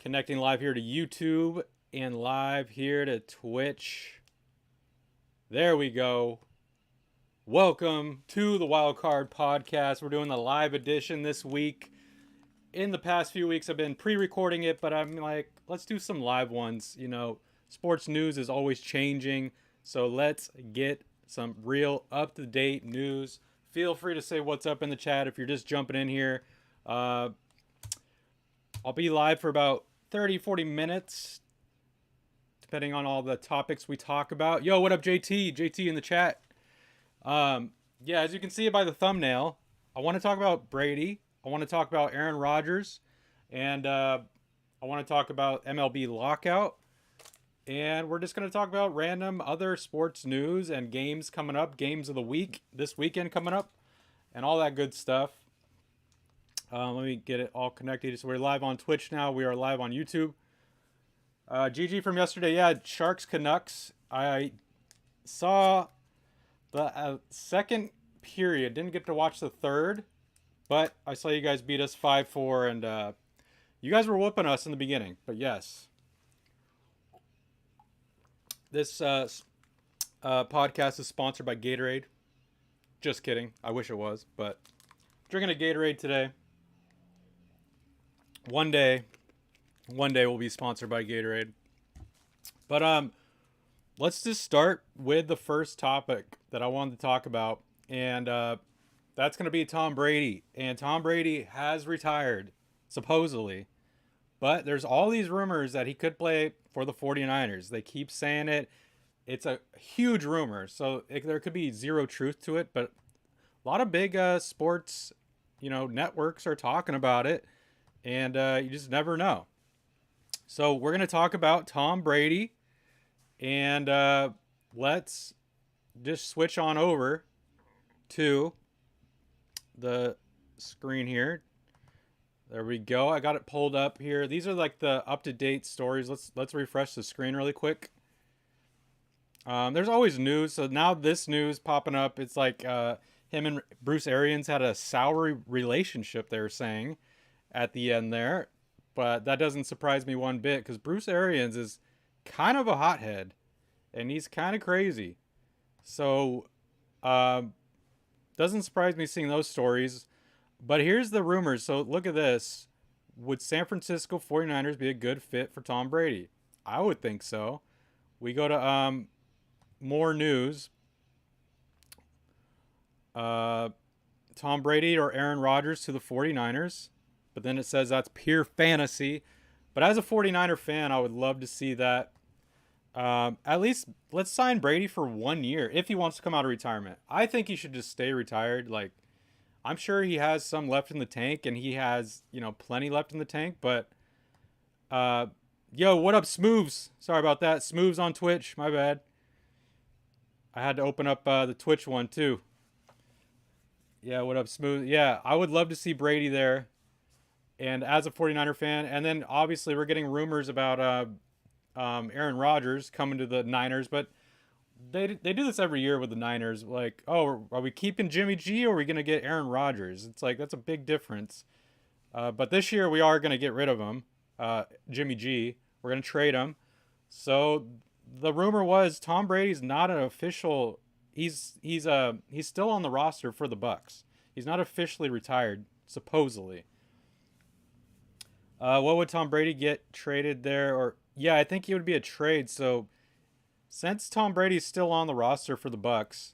Connecting live here to YouTube and live here to Twitch. There we go. Welcome to the Wild Card Podcast. We're doing the live edition this week. In the past few weeks, I've been pre-recording it, but I'm like, let's do some live ones. You know, sports news is always changing, so let's get some real up-to-date news. Feel free to say what's up in the chat if you're just jumping in here. I'll be live for about 30-40 minutes, depending on all the topics we talk about. Yo, what up, JT? JT in the chat. Yeah, as you can see by the thumbnail, I want to talk about Brady. I want to talk about Aaron Rodgers. And I want to talk about MLB Lockout. And we're just going to talk about random other sports news and games coming up. Games of the week, this weekend coming up. And all that good stuff. Let me get it all connected. So we're live on Twitch now. We are live on YouTube. GG from yesterday. Yeah, Sharks Canucks. I saw the second period. Didn't get to watch the third. But I saw you guys beat us 5-4. And you guys were whooping us in the beginning. But yes. This podcast is sponsored by Gatorade. Just kidding. I wish it was. But drinking a Gatorade today. One day we'll be sponsored by Gatorade. But let's just start with the first topic that I wanted to talk about, and that's going to be Tom Brady. And Tom Brady has retired, supposedly, but there's all these rumors that he could play for the 49ers. They keep saying it. It's a huge rumor, so there could be zero truth to it, but a lot of big sports, networks are talking about it. And you just never know. So we're going to talk about Tom Brady. And let's just switch on over to the screen here. There we go. I got it pulled up here. These are like the up-to-date stories. Let's refresh the screen really quick. There's always news. So now this news popping up. It's like him and Bruce Arians had a sour relationship, they were saying, at the end there, but that doesn't surprise me one bit because Bruce Arians is kind of a hothead and he's kind of crazy. So doesn't surprise me seeing those stories. But here's the rumors. So look at this. Would San Francisco 49ers be a good fit for Tom Brady? I would think so. We go to more news. Tom Brady or Aaron Rodgers to the 49ers. But then it says that's pure fantasy. But as a 49er fan, I would love to see that. At least let's sign Brady for 1 year if he wants to come out of retirement. I think he should just stay retired. Like, I'm sure he has some left in the tank, and he has, plenty left in the tank. But, yo, what up, Smooves? Sorry about that. Smooves on Twitch. My bad. I had to open up the Twitch one, too. Yeah, what up, Smooth? Yeah, I would love to see Brady there. And as a 49er fan, and then obviously we're getting rumors about Aaron Rodgers coming to the Niners, but they do this every year with the Niners. Like, oh, are we keeping Jimmy G or are we going to get Aaron Rodgers? It's like, that's a big difference. But this year we are going to get rid of him, Jimmy G. We're going to trade him. So the rumor was Tom Brady's not an official. He's still on the roster for the Bucks. He's not officially retired, supposedly. What would Tom Brady get traded there? Or yeah, I think he would be a trade. So since Tom Brady's still on the roster for the Bucks,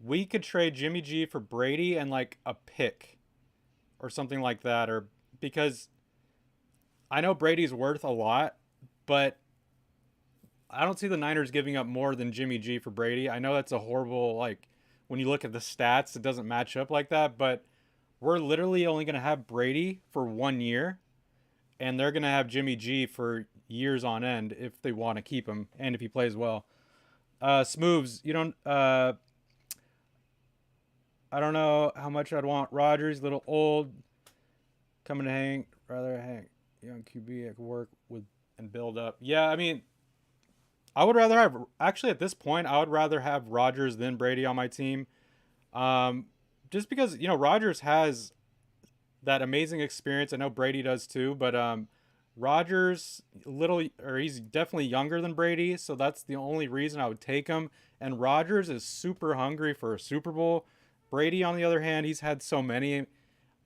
we could trade Jimmy G for Brady and like a pick or something like that. Or because I know Brady's worth a lot, but I don't see the Niners giving up more than Jimmy G for Brady. I know that's a horrible, like, when you look at the stats, it doesn't match up like that, but we're literally only going to have Brady for 1 year. And they're going to have Jimmy G for years on end if they want to keep him and if he plays well. Smooves, you don't... I don't know how much I'd want Rodgers, a little old, coming to hang, rather hang, young QB I could work with and build up. Yeah, I mean, I would rather have... Actually, at this point, I would rather have Rodgers than Brady on my team. Just because, Rodgers has that amazing experience. I know Brady does too, but Rodgers, he's definitely younger than Brady, so that's the only reason I would take him. And Rodgers is super hungry for a Super Bowl. Brady, on the other hand, he's had so many.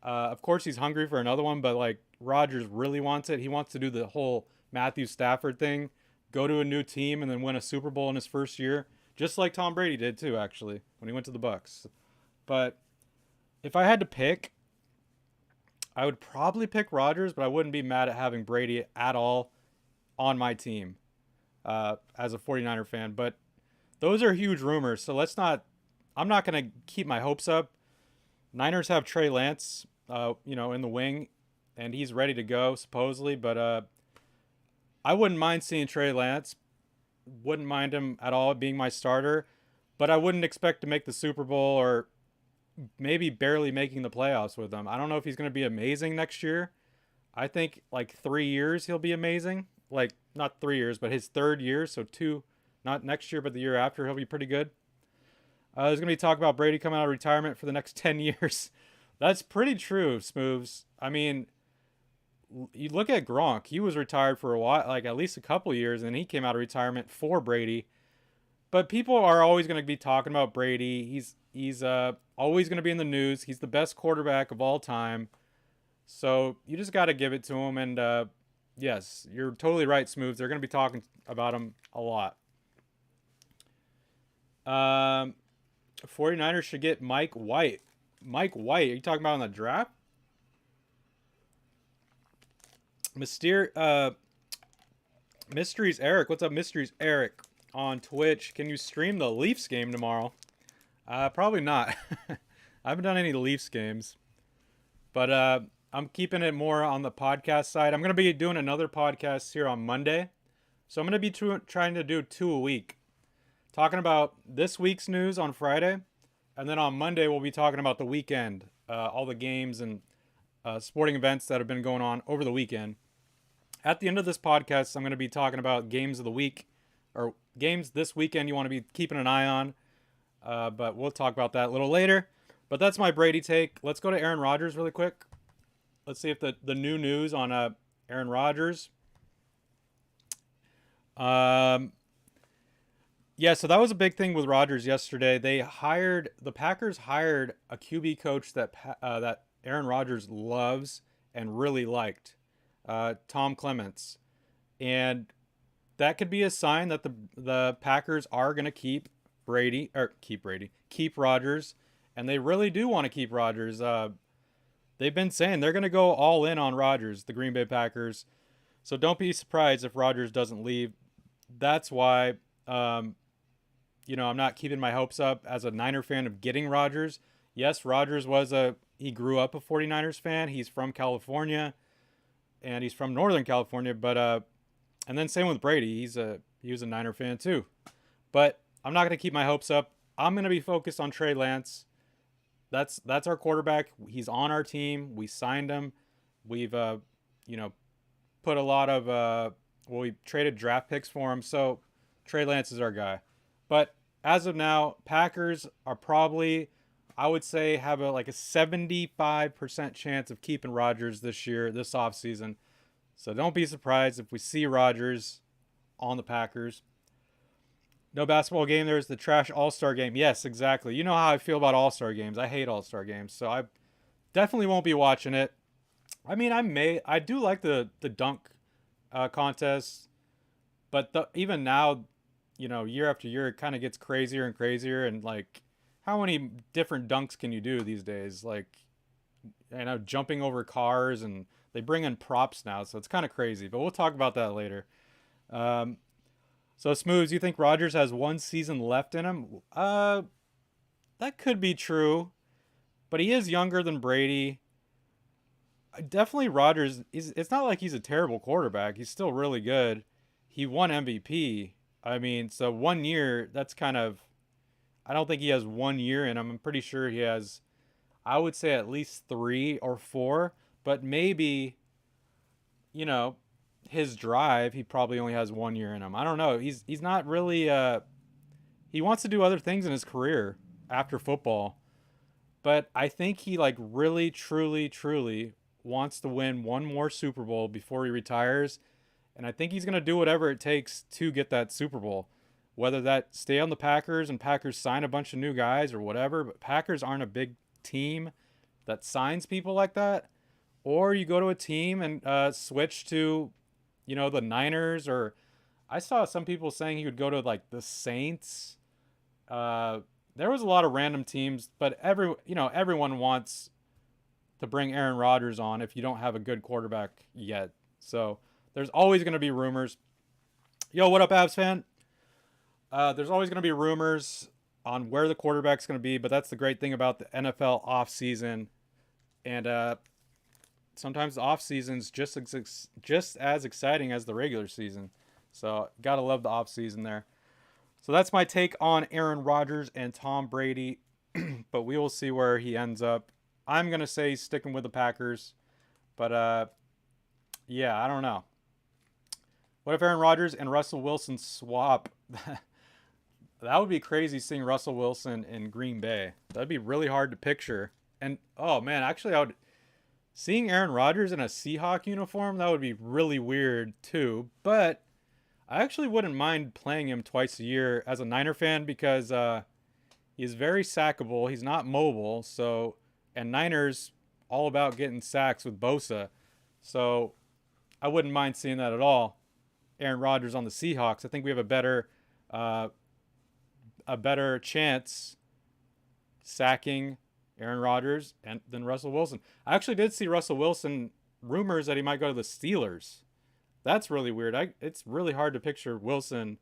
Of course, he's hungry for another one, but like Rodgers really wants it. He wants to do the whole Matthew Stafford thing, go to a new team and then win a Super Bowl in his first year, just like Tom Brady did too, actually, when he went to the Bucks. But if I had to pick, I would probably pick Rodgers, but I wouldn't be mad at having Brady at all on my team as a 49er fan. But those are huge rumors, so I'm not going to keep my hopes up. Niners have Trey Lance, in the wing, and he's ready to go, supposedly. But I wouldn't mind seeing Trey Lance. Wouldn't mind him at all being my starter. But I wouldn't expect to make the Super Bowl or maybe barely making the playoffs with him. I don't know if he's going to be amazing next year. I think like 3 years he'll be amazing. Like, not 3 years, but his third year. So 2, not next year, but the year after, he'll be pretty good. There's going to be talk about Brady coming out of retirement for the next 10 years. That's pretty true, Smooths. I mean, you look at Gronk. He was retired for a while, like at least a couple years, and he came out of retirement for Brady. But people are always going to be talking about Brady. He's always going to be in the news. He's the best quarterback of all time. So you just got to give it to him. And yes, you're totally right, Smooths. They're going to be talking about him a lot. 49ers should get Mike White. Mike White, are you talking about in the draft? Mysteries Eric. What's up, Mysteries Eric on Twitch? Can you stream the Leafs game tomorrow? Probably not. I haven't done any Leafs games. But I'm keeping it more on the podcast side. I'm going to be doing another podcast here on Monday. So I'm going to be trying to do 2 a week. Talking about this week's news on Friday. And then on Monday, we'll be talking about the weekend. All the games and sporting events that have been going on over the weekend. At the end of this podcast, I'm going to be talking about games of the week. Or games this weekend you want to be keeping an eye on. But we'll talk about that a little later. But that's my Brady take. Let's go to Aaron Rodgers really quick. Let's see if the new news on Aaron Rodgers. Yeah, so that was a big thing with Rodgers yesterday. The Packers hired a QB coach that Aaron Rodgers loves and really liked, Tom Clements, and that could be a sign that the Packers are going to keep Rodgers, and they really do want to keep Rodgers. They've been saying they're going to go all in on Rodgers, the Green Bay Packers. So don't be surprised if Rodgers doesn't leave. That's why. I'm not keeping my hopes up as a Niner fan of getting Rodgers. Yes, Rodgers he grew up a 49ers fan. He's from California, and he's from Northern California. But and then same with Brady. He was a Niner fan too. But I'm not going to keep my hopes up. I'm going to be focused on Trey Lance. That's our quarterback. He's on our team. We signed him. We've put a lot of we traded draft picks for him. So Trey Lance is our guy. But as of now, Packers are probably, I would say, have a 75% chance of keeping Rodgers this offseason. So don't be surprised if we see Rodgers on the Packers. No basketball game. There's the trash All-Star game. Yes, exactly. You know how I feel about All-Star games. I hate All-Star games. So I definitely won't be watching it. I mean, I do like the dunk contest. But even now, year after year, it kind of gets crazier and crazier. And how many different dunks can you do these days? Jumping over cars, and they bring in props now. So it's kind of crazy, but we'll talk about that later. So Smooths, you think Rodgers has 1 season left in him? That could be true, but he is younger than Brady. Definitely Rodgers, it's not like he's a terrible quarterback. He's still really good. He won MVP. I mean, so 1 year, that's kind of, I don't think he has 1 year in him. I'm pretty sure he has, I would say at least 3 or 4, but maybe, his drive, he probably only has 1 year in him. I don't know. He's not really, he wants to do other things in his career after football, but I think he really, truly wants to win one more Super Bowl before he retires. And I think he's going to do whatever it takes to get that Super Bowl. Whether that stay on the Packers and Packers sign a bunch of new guys or whatever, but Packers aren't a big team that signs people like that. Or you go to a team and switch to, the Niners, or I saw some people saying he would go to like the Saints. There was a lot of random teams, but everyone wants to bring Aaron Rodgers on if you don't have a good quarterback yet. So there's always going to be rumors. Yo, what up, Avs fan? There's always going to be rumors on where the quarterback's going to be, but that's the great thing about the NFL offseason. And sometimes the offseason's just as exciting as the regular season. So gotta love the offseason there. So that's my take on Aaron Rodgers and Tom Brady. But we will see where he ends up. I'm going to say he's sticking with the Packers. But, yeah, I don't know. What if Aaron Rodgers and Russell Wilson swap? That would be crazy seeing Russell Wilson in Green Bay. That'd be really hard to picture. And, oh, man, actually, seeing Aaron Rodgers in a Seahawk uniform, that would be really weird, too. But I actually wouldn't mind playing him twice a year as a Niner fan because he's very sackable. He's not mobile. And Niners all about getting sacks with Bosa. So I wouldn't mind seeing that at all. Aaron Rodgers on the Seahawks. I think we have a better chance sacking Aaron Rodgers than Russell Wilson. I actually did see Russell Wilson rumors that he might go to the Steelers. That's really weird. It's really hard to picture Wilson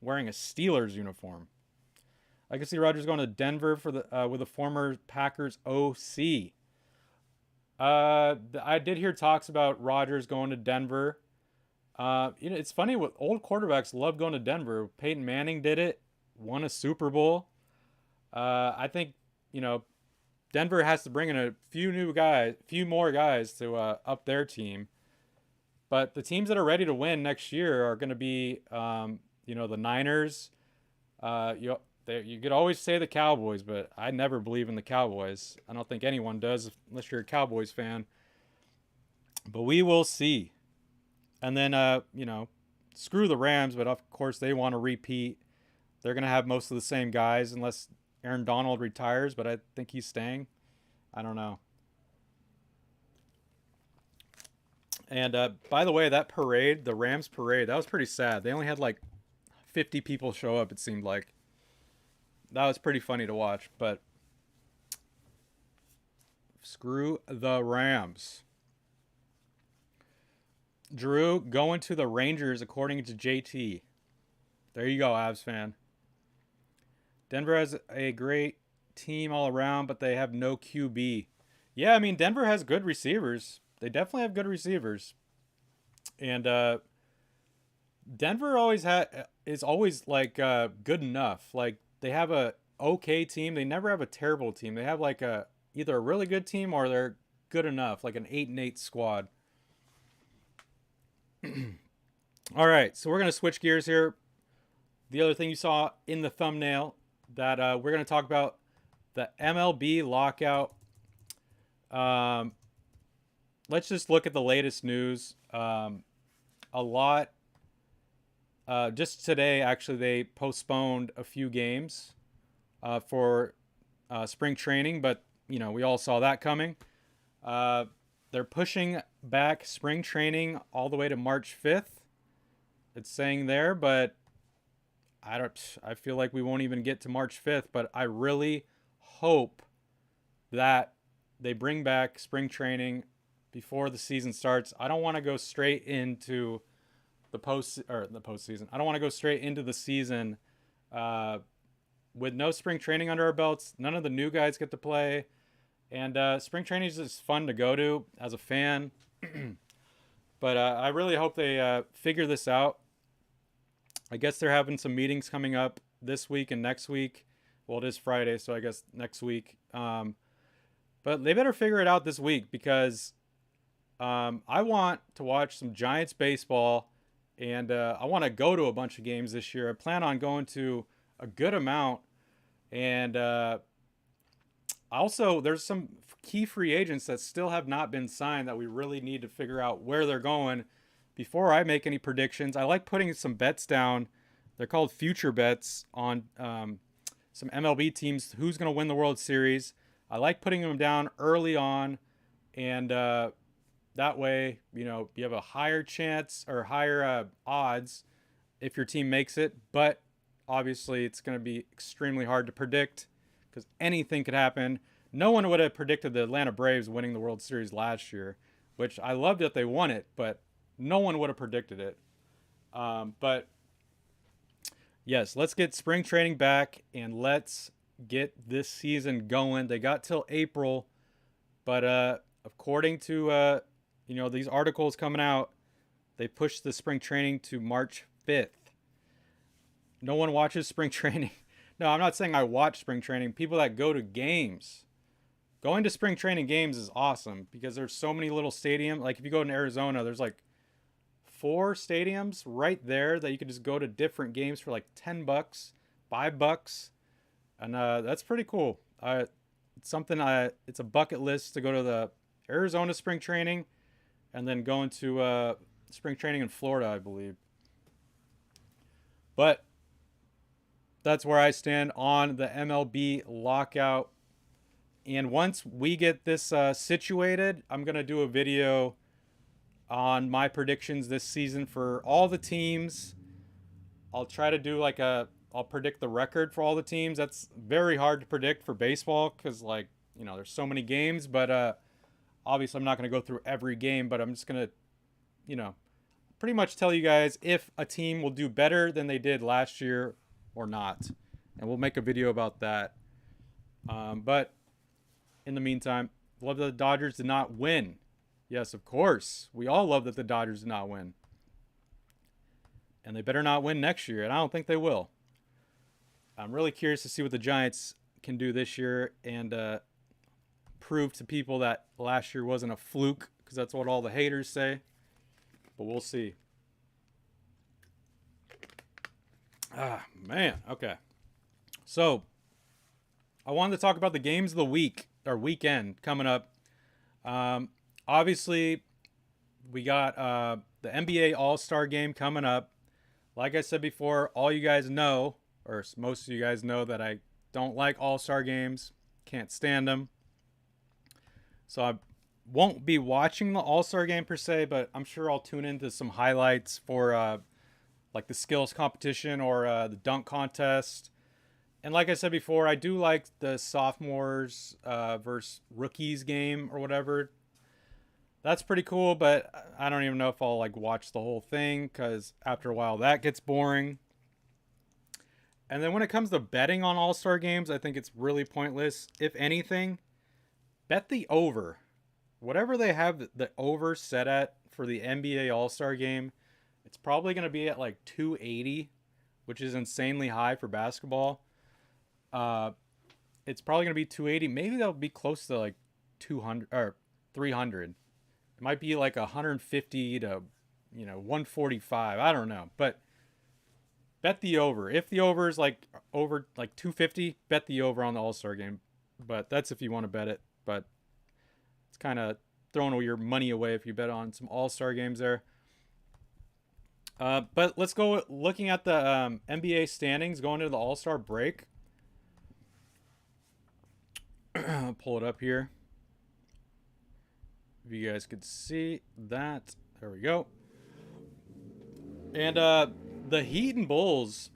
wearing a Steelers uniform. I can see Rodgers going to Denver with a former Packers OC. I did hear talks about Rodgers going to Denver. It's funny what old quarterbacks love going to Denver. Peyton Manning did it, won a Super Bowl. I think Denver has to bring in a few more guys to up their team. But the teams that are ready to win next year are going to be, the Niners. You could always say the Cowboys, but I never believe in the Cowboys. I don't think anyone does unless you're a Cowboys fan. But we will see. And then, screw the Rams, but of course they want to repeat. They're going to have most of the same guys unless Aaron Donald retires, but I think he's staying. I don't know. And by the way, that parade, the Rams parade, that was pretty sad. They only had like 50 people show up, it seemed like. That was pretty funny to watch, but screw the Rams. Drew going to the Rangers according to JT. There you go, Avs fan. Denver has a great team all around, but they have no QB. Yeah, I mean, Denver has good receivers. They definitely have good receivers. And Denver is always like good enough. Like they have a okay team. They never have a terrible team. They have like either a really good team or they're good enough, like an 8-8 squad. All right, so we're going to switch gears here. The other thing you saw in the thumbnail that we're going to talk about the MLB lockout. Let's just look at the latest news. A lot. Just today, actually, they postponed a few games for spring training, but we all saw that coming. They're pushing back spring training all the way to March 5th. It's saying there, but I feel like we won't even get to March 5th, but I really hope that they bring back spring training before the season starts. I don't want to go straight into the postseason. I don't want to go straight into the season with no spring training under our belts. None of the new guys get to play. And spring training is just fun to go to as a fan. But I really hope they figure this out. I guess they're having some meetings coming up this week and next week. Well, it is Friday, so I guess next week. But they better figure it out this week because I want to watch some Giants baseball, and I want to go to a bunch of games this year. I plan on going to a good amount, and I Also, there's some key free agents that still have not been signed that we really need to figure out where they're going before I make any predictions. I like putting some bets down. They're called future bets on some MLB teams. Who's going to win the World Series? I like putting them down early on, and that way, you have a higher chance or higher odds if your team makes it. But obviously, it's going to be extremely hard to predict because anything could happen. No one would have predicted the Atlanta Braves winning the World Series last year, which I loved that they won it, but no one would have predicted it. But yes, let's get spring training back and let's get this season going. They got till April, but according to these articles coming out, they pushed the spring training to March 5th. No one watches spring training. No, I'm not saying I watch spring training. People that go to games. Going to spring training games is awesome because there's so many little stadiums. Like if you go in Arizona, there's like 4 stadiums right there that you can just go to different games for like $10, $5. And that's pretty cool. It's something it's a bucket list to go to the Arizona spring training and then going to spring training in Florida, I believe. But that's where I stand on the MLB lockout. And once we get this situated, I'm going to do a video on my predictions this season for all the teams. I'll try to do I'll predict the record for all the teams. That's very hard to predict for baseball because there's so many games. But obviously I'm not going to go through every game, but I'm just going to, pretty much tell you guys if a team will do better than they did last year or not. And we'll make a video about that. But in the meantime, love that the Dodgers did not win. Yes, of course. We all love that the Dodgers did not win. And they better not win next year, and I don't think they will. I'm really curious to see what the Giants can do this year and prove to people that last year wasn't a fluke, because that's what all the haters say. But we'll see. Ah, man. Okay. So, I wanted to talk about the games of the week, or weekend, coming up. Obviously, we got the NBA All-Star Game coming up. Like I said before, all you guys know, or most of you guys know, that I don't like All-Star Games. Can't stand them. So I won't be watching the All-Star Game per se, but I'm sure I'll tune into some highlights for like the skills competition or the dunk contest. And like I said before, I do like the sophomores versus rookies game or whatever. That's pretty cool, but I don't even know if I'll watch the whole thing because after a while that gets boring. And then when it comes to betting on All-Star games, I think it's really pointless. If anything, bet the over. Whatever they have the over set at for the NBA All-Star game, it's probably going to be at 280, which is insanely high for basketball. It's probably going to be 280. Maybe that'll be close to 200 or 300. It might be 150 to 145. I don't know, but bet the over. If the over is over 250, bet the over on the All-Star game. But that's if you want to bet it. But it's kind of throwing your money away if you bet on some All-Star games there. But let's go looking at the NBA standings going into the All-Star break. I'll pull it up here. If you guys could see that. There we go. And the Heat and Bulls,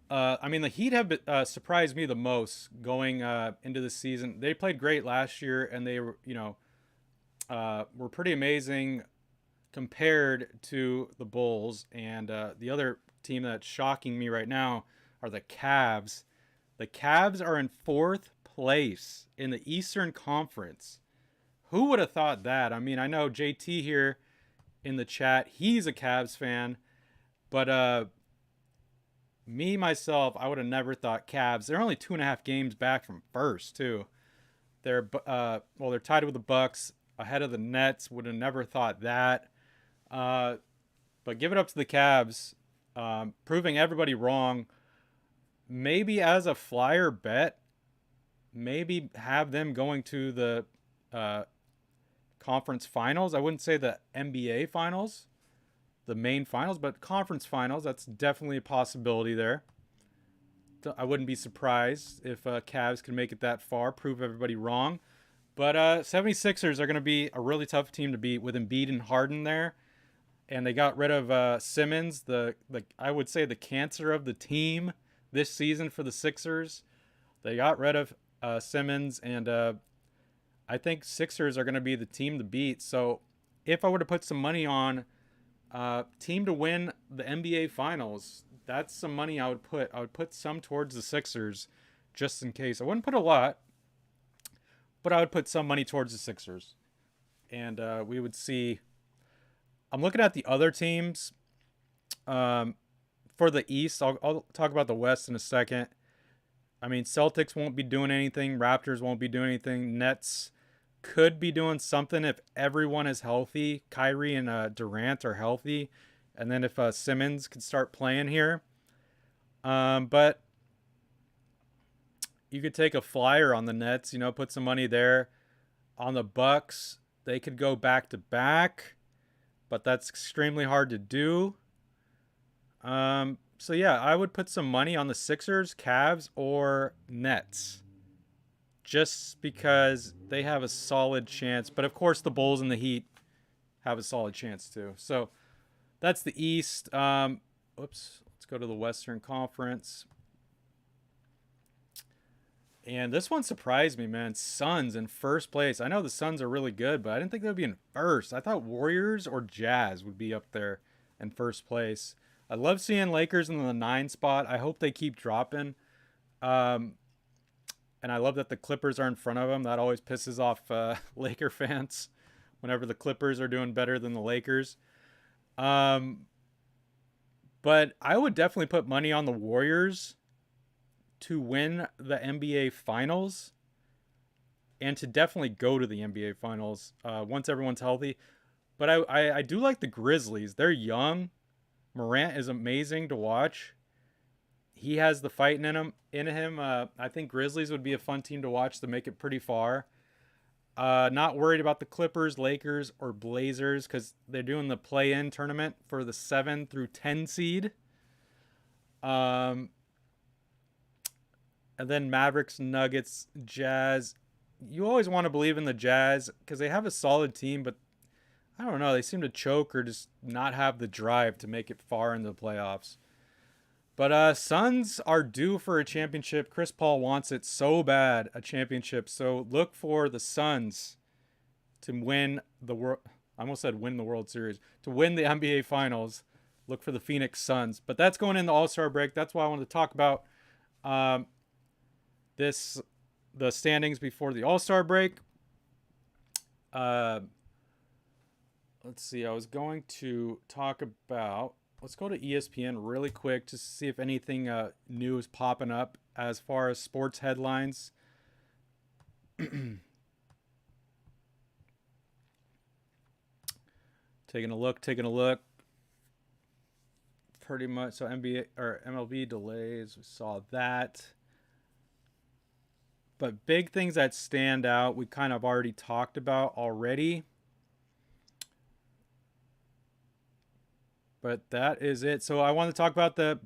the Heat have surprised me the most going into the season. They played great last year, and they were, were pretty amazing compared to the Bulls. And the other team that's shocking me right now are the Cavs. The Cavs are in 4th place in the Eastern Conference. Who would have thought that? I mean, I know JT here in the chat, he's a Cavs fan, but me, myself, I would have never thought Cavs. They're only 2.5 games back from first, too. They're tied with the Bucks, ahead of the Nets. Would have never thought that. But give it up to the Cavs, proving everybody wrong. Maybe as a flyer bet, maybe have them going to the conference finals. I wouldn't say the NBA finals, the main finals, but conference finals. That's definitely a possibility there. I wouldn't be surprised if Cavs can make it that far, prove everybody wrong. But 76ers are going to be a really tough team to beat with Embiid and Harden there. And they got rid of Simmons, the I would say the cancer of the team this season for the Sixers. They got rid of Simmons, and I think Sixers are going to be the team to beat. So if I were to put some money on team to win the NBA Finals, that's some money I would put. I would put some towards the Sixers just in case. I wouldn't put a lot, but I would put some money towards the Sixers. And we would see. I'm looking at the other teams for the East. I'll talk about the West in a second. I mean, Celtics won't be doing anything. Raptors won't be doing anything. Nets could be doing something if everyone is healthy. Kyrie and Durant are healthy. And then if Simmons can start playing here. But you could take a flyer on the Nets, put some money there. On the Bucks, they could go back to back, but that's extremely hard to do. So yeah, I would put some money on the Sixers, Cavs, or Nets. Just because they have a solid chance. But of course the Bulls and the Heat have a solid chance too. So that's the East. Let's go to the Western Conference. And this one surprised me, man. Suns in first place. I know the Suns are really good, but I didn't think they would be in first. I thought Warriors or Jazz would be up there in first place. I love seeing Lakers in the 9 spot. I hope they keep dropping. And I love that the Clippers are in front of them. That always pisses off Laker fans whenever the Clippers are doing better than the Lakers. But I would definitely put money on the Warriors to win the NBA Finals and to definitely go to the NBA Finals once everyone's healthy. But I do like the Grizzlies. They're young. Morant is amazing to watch. He has the fight in him. I think Grizzlies would be a fun team to watch to make it pretty far. Not worried about the Clippers, Lakers, or Blazers because they're doing the play-in tournament for the 7 through 10 seed. And then Mavericks, Nuggets, Jazz. You always want to believe in the Jazz because they have a solid team, but I don't know. They seem to choke or just not have the drive to make it far into the playoffs. But Suns are due for a championship. Chris Paul wants it so bad, a championship. So look for the Suns to win the world. I almost said win the World Series. To win the NBA Finals. Look for the Phoenix Suns. But that's going in the All-Star break. That's why I wanted to talk about the standings before the All-Star break. Let's see. I was going to talk about. Let's go to ESPN really quick just to see if anything new is popping up as far as sports headlines. Taking a look. Pretty much. So NBA or MLB delays. We saw that. But big things that stand out, we kind of already talked about already. But that is it. So I want to talk about the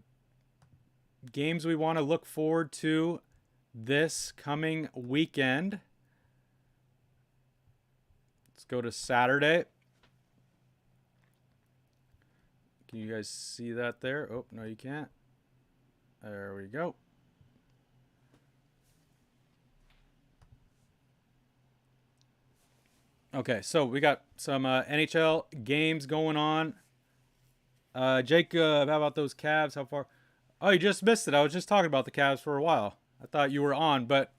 games we want to look forward to this coming weekend. Let's go to Saturday. Can you guys see that there? Oh, no, you can't. There we go. Okay, so we got some NHL games going on. Jacob, how about those Cavs? How far? Oh, you just missed it. I was just talking about the Cavs for a while. I thought you were on, but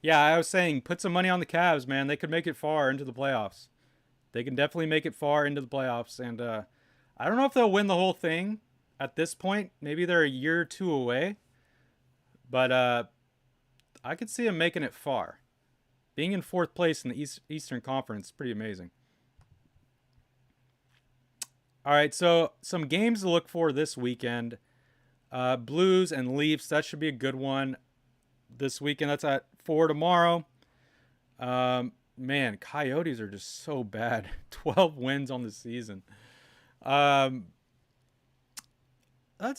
yeah, I was saying put some money on the Cavs, man. They could make it far into the playoffs. They can definitely make it far into the playoffs, and I don't know if they'll win the whole thing at this point. Maybe they're a year or two away, but I could see them making it far. Being in 4th place in the Eastern Conference is pretty amazing. All right, so some games to look for this weekend. Blues and Leafs, that should be a good one this weekend. That's at 4 tomorrow. Man, Coyotes are just so bad. 12 wins on the season. That's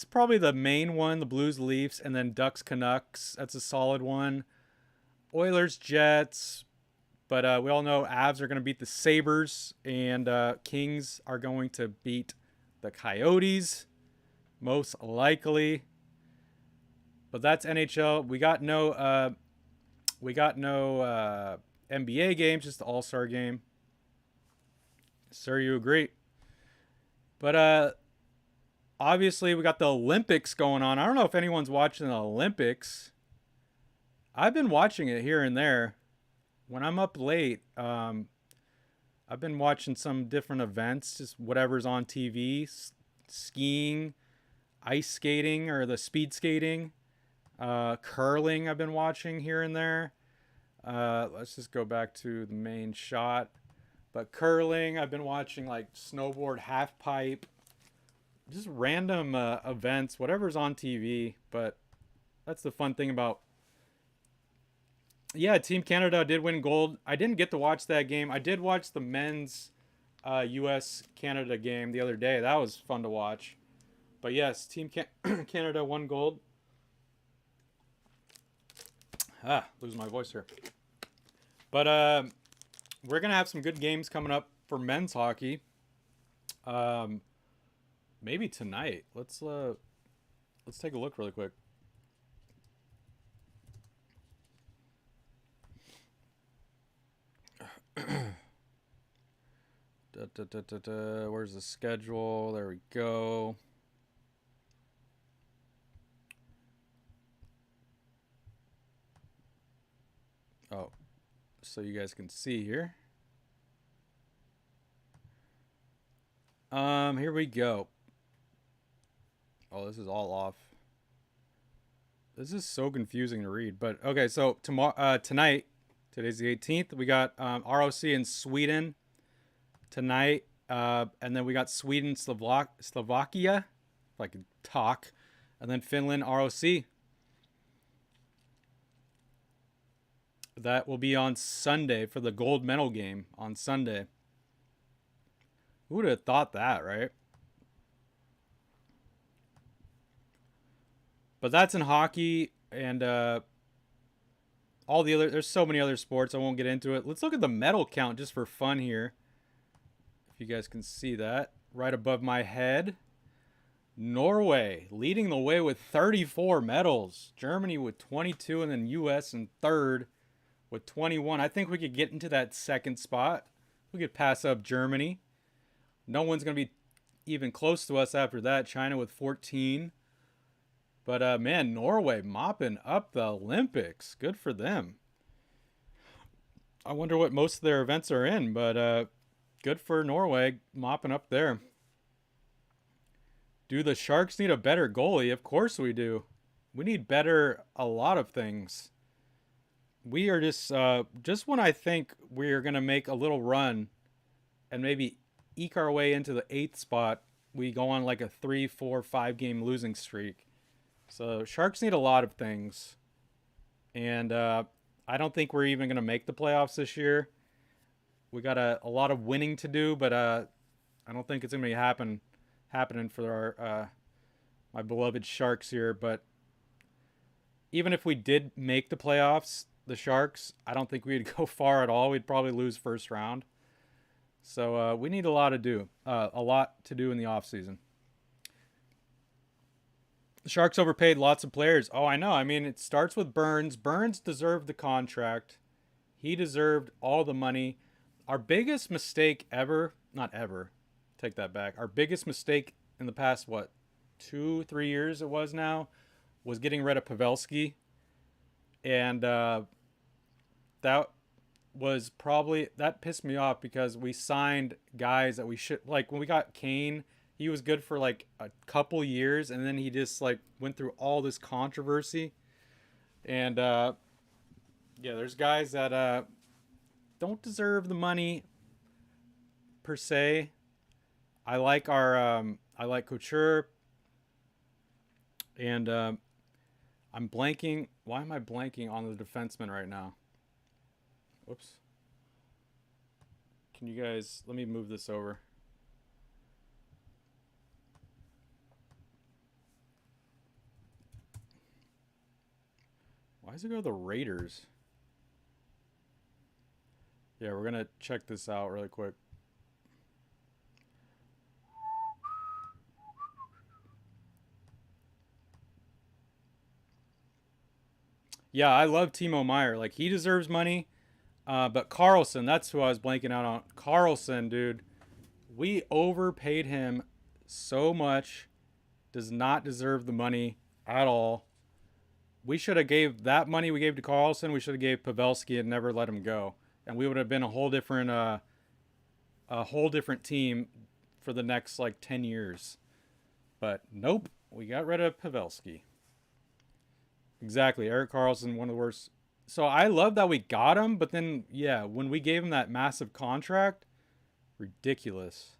probably the main one. The Blues, Leafs, and then Ducks, Canucks. That's a solid one. Oilers, Jets. But we all know Avs are going to beat the Sabres, and Kings are going to beat the Coyotes, most likely. But that's NHL. We got no NBA games, just the All-Star game. Sir, you agree? But obviously we got the Olympics going on. I don't know if anyone's watching the Olympics. I've been watching it here and there. When I'm up late, I've been watching some different events, just whatever's on TV, skiing, ice skating, or the speed skating, curling I've been watching here and there. Let's just go back to the main shot. But curling, I've been watching like snowboard half pipe, just random events, whatever's on TV. But that's the fun thing about. Yeah, Team Canada did win gold. I didn't get to watch that game. I did watch the men's U.S.-Canada game the other day. That was fun to watch. But yes, Team Canada won gold. Losing my voice here. But we're going to have some good games coming up for men's hockey. Maybe tonight. Let's take a look really quick. Where's the schedule? There we go. Oh, so you guys can see here. Here we go. Oh, this is all off. This is so confusing to read. But okay, so tonight, today's the 18th. We got ROC in Sweden tonight, and then we got Sweden, Slovakia, if I can talk, and then Finland, ROC. That will be on Sunday for the gold medal game on Sunday. Who would have thought that, right? But that's in hockey and all the other. There's so many other sports. I won't get into it. Let's look at the medal count just for fun here. If you guys can see that right above my head. Norway leading the way with 34 medals. Germany with 22, and then U.S. in third with 21. I think we could get into that second spot. We could pass up Germany. No one's going to be even close to us after that. China with 14. But, man, Norway mopping up the Olympics. Good for them. I wonder what most of their events are in, but good for Norway mopping up there. Do the Sharks need a better goalie? Of course we do. We need better a lot of things. We are just when I think we're going to make a little run and maybe eke our way into the 8th spot, we go on like a 3, 4, 5 game losing streak. So Sharks need a lot of things. And I don't think we're even going to make the playoffs this year. We got a lot of winning to do, but I don't think it's going to be happening for our my beloved Sharks here. But even if we did make the playoffs, the Sharks, I don't think we'd go far at all. We'd probably lose first round. So we need a lot to do in the offseason. The Sharks overpaid lots of players. Oh, I know. I mean, it starts with Burns. Burns deserved the contract. He deserved all the money. Our biggest mistake ever, not ever, take that back. Our biggest mistake in the past, 2-3 years it was now, was getting rid of Pavelski. And that pissed me off because we signed guys that we should, like when we got Kane, he was good for like a couple years, and then he just like went through all this controversy. And there's guys that don't deserve the money per se. I like I like Couture, and I'm blanking. Why am I blanking on the defenseman right now? Whoops. Can you guys, let me move this over. Why does it go to the Raiders? Yeah, we're going to check this out really quick. Yeah, I love Timo Meyer. Like, he deserves money. But Carlson, that's who I was blanking out on. Carlson, dude. We overpaid him so much. Does not deserve the money at all. We should have gave that money we gave to Carlson. We should have gave Pavelski and never let him go. And we would have been a whole different team for the next like 10 years. But nope, we got rid of Pavelski. Exactly, Erik Karlsson, one of the worst. So I love that we got him, but then yeah, when we gave him that massive contract, ridiculous.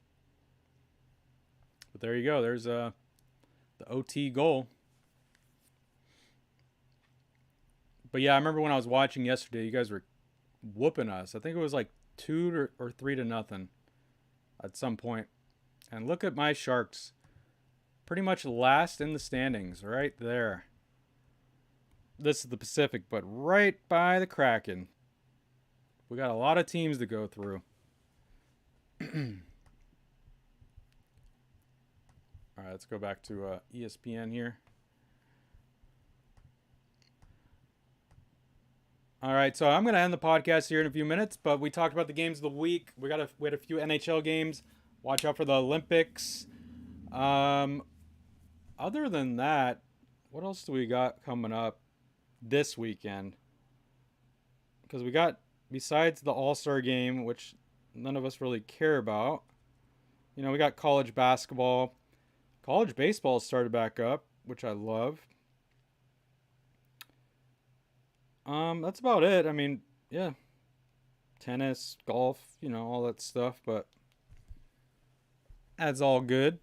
But there you go. There's the OT goal. But yeah, I remember when I was watching yesterday, you guys were whooping us. I think it was like 2 or 3-0 at some point. And look at my Sharks. Pretty much last in the standings, right there. This is the Pacific, but right by the Kraken. We got a lot of teams to go through. All right, let's go back to ESPN here. All right, so I'm going to end the podcast here in a few minutes, but we talked about the games of the week. We had a few NHL games. Watch out for the Olympics. Other than that, what else do we got coming up this weekend? Because we got, besides the All-Star game, which none of us really care about, you know, we got college basketball. College baseball started back up, which I love. That's about it. I mean, yeah. Tennis, golf, you know, all that stuff, but that's all good.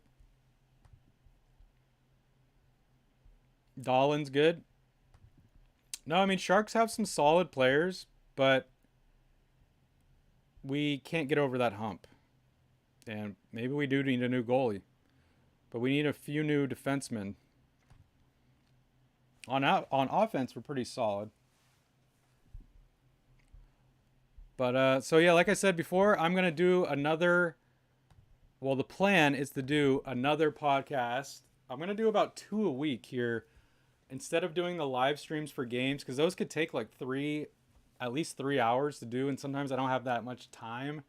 Dolan's good. No, I mean, Sharks have some solid players, but we can't get over that hump. And maybe we do need a new goalie. But we need a few new defensemen. On offense, we're pretty solid. But, so yeah, like I said before, I'm going to do another, well, the plan is to do another podcast. I'm going to do about 2 a week here instead of doing the live streams for games, because those could take like at least 3 hours to do, and sometimes I don't have that much time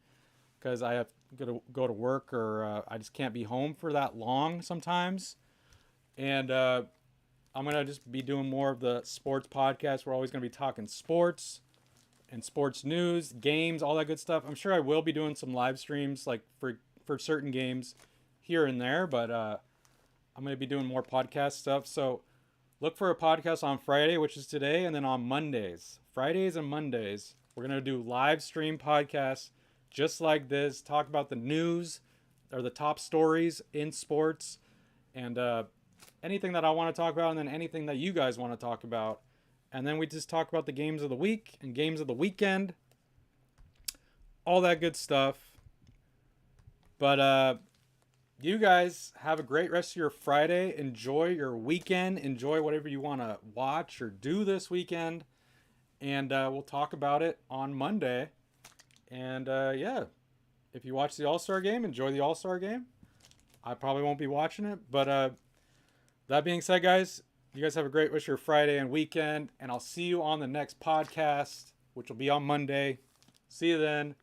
because I have to go to work, or I just can't be home for that long sometimes. And I'm going to just be doing more of the sports podcast. We're always going to be talking sports and sports news, games, all that good stuff. I'm sure I will be doing some live streams like for certain games here and there, but I'm going to be doing more podcast stuff. So look for a podcast on Friday, which is today, and then on Mondays. Fridays and Mondays, we're going to do live stream podcasts just like this, talk about the news or the top stories in sports, and anything that I want to talk about, and then anything that you guys want to talk about. And then we just talk about the games of the week and games of the weekend. All that good stuff. But you guys have a great rest of your Friday. Enjoy your weekend. Enjoy whatever you want to watch or do this weekend. And we'll talk about it on Monday. And yeah, if you watch the All-Star game, enjoy the All-Star game. I probably won't be watching it. But that being said, guys, you guys have a great rest of your Friday and weekend. And I'll see you on the next podcast, which will be on Monday. See you then.